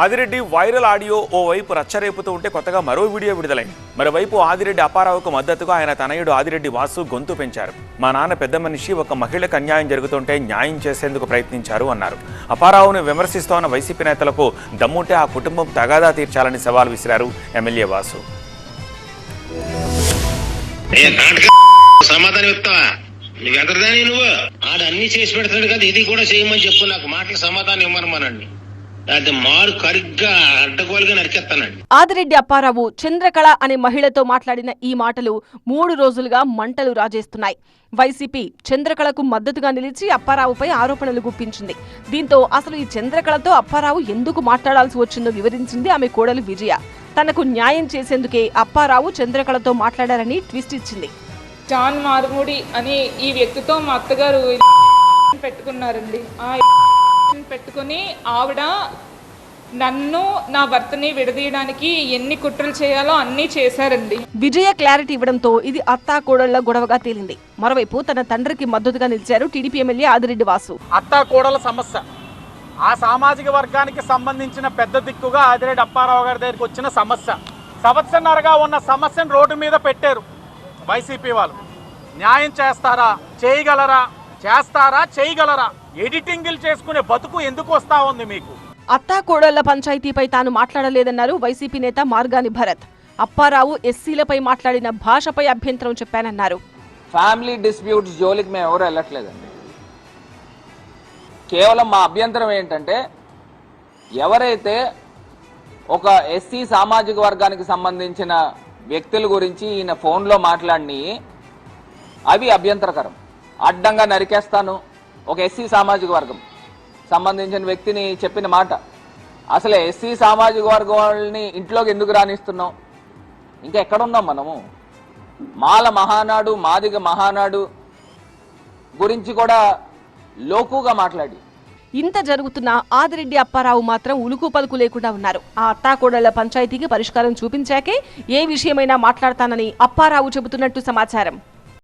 Adireddy viral audio ఓవైపు రచ్చరేపుతూ ఉంటే కొత్తగా మరో వీడియో విడుదలైంది. మరోవైపు ఆదిరెడ్డి అప్పారావుకు మద్దతుగా ఆయన తనయుడు ఆదిరెడ్డి వాసు గొంతు పెంచారు. మా నాన్న పెద్ద మనిషి ఒక మహిళకు అన్యాయం జరుగుతుంటే న్యాయం చేసేందుకు ప్రయత్నించారు అన్నారు. అప్పారావును విమర్శిస్తోన్న వైసీపీ నేతలకు దమ్ముంటే ఆ కుటుంబం తగాదా తీర్చాలని సవాల్ విసిరారు ఎమ్మెల్యే వాసు. సమాధానం చెప్తావా? నువ్వెంతదాని నువ్వు ఆడ అన్ని చేసి పెడతాడు కదా, ఇది కూడా చేయమని చెప్పు. నాకు మాటలు సమాధానం ఇవ్వమనమనండి. అది మారు కరిగ్గా అడ్డగోలుగా నరికేస్తానండి. ఆదిరెడ్డి అప్పారావు చంద్రకళ అనే మహిళతో మాట్లాడిన ఈ మాటలు 3 రోజులుగా మంటలు రాజేస్తున్నాయి. వైసీపీ చంద్రకళకు మద్దతుగా నిలిచి అప్పారావుపై ఆరోపణలు గుప్పించింది. దీంతో అసలు ఈ చంద్రకళతో అప్పారావు ఎందుకు మాట్లాడాల్సి వచ్చిందో వివరించింది ఆమె కోడలు విజయ. తనకు న్యాయం చేసేందుకే అప్పారావు చంద్రకళతో మాట్లాడారని ట్విస్ట్ ఇచ్చింది. జాన్ మార్ముడి అనే ఈ వ్యక్తితో మా అత్తగారు పెట్టుకున్నారండి. ఆ పెట్టుకుని ఆవిడ నన్ను నా భర్తని విడదీయడానికి ఎన్ని కుట్రలు చేయాలో అన్ని చేశారండి. విజయ క్లారిటీ ఇవ్వడంతో ఇది అత్తా కోడళ్ల గొడవగా తేలింది. మరోవైపు తన తండ్రికి మద్దతుగా నిలిచారు టీడీపీ ఎమ్మెల్యే ఆదిరెడ్డి వాసు. అత్తా కోడల సమస్య, ఆ సామాజిక వర్గానికి సంబంధించిన పెద్ద దిక్కుగా ఆదిరెడ్డి అప్పారావు గారి దగ్గరికి వచ్చిన సమస్య, సంవత్సరన్నరగా ఉన్న సమస్యను రోడ్డు మీద పెట్టారు వైసీపీ వాళ్ళు. న్యాయం చేస్తారా, చేయగలరా, చేస్తారా, చేయగలరా? ఎడిటింగ్లు చేసుకునే బతుకు ఎందుకు వస్తా ఉంది మీకు? అత్తా కోడళ్ల పంచాయతీపై తాను మాట్లాడలేదన్నారు వైసీపీ నేత మార్గాని భరత్. అప్పారావు ఎస్సీలపై మాట్లాడిన భాషపై అభ్యంతరం చెప్పానన్నారు. ఫ్యామిలీ డిస్ప్యూట్స్ జోలికి మేము ఎవరు వెళ్ళట్లేదండి. కేవలం మా అభ్యంతరం ఏంటంటే, ఎవరైతే ఒక ఎస్సీ సామాజిక వర్గానికి సంబంధించిన వ్యక్తుల గురించి ఈయన ఫోన్లో మాట్లాడి అవి అభ్యంతరకరం. అడ్డంగా నరికేస్తాను, ఒక ఎస్సీ సామాజిక వర్గం సంబంధించిన వ్యక్తిని చెప్పిన మాట. అసలు ఎస్సీ సామాజిక వర్గం వాళ్ళని ఇంట్లోకి ఎందుకు రానిస్తున్నాం? ఇంకా ఎక్కడున్నాం మనము? మాల మహానాడు, మాదిగ మహానాడు గురించి కూడా లోకుగా మాట్లాడి ఇంత జరుగుతున్న ఆదిరెడ్డి అప్పారావు మాత్రం ఉలుకు పలుకు లేకుండా ఉన్నారు. ఆ అత్తాకోడళ్ల పంచాయతీకి పరిష్కారం చూపించాకే ఏ విషయమైనా మాట్లాడతానని అప్పారావు చెబుతున్నట్టు సమాచారం.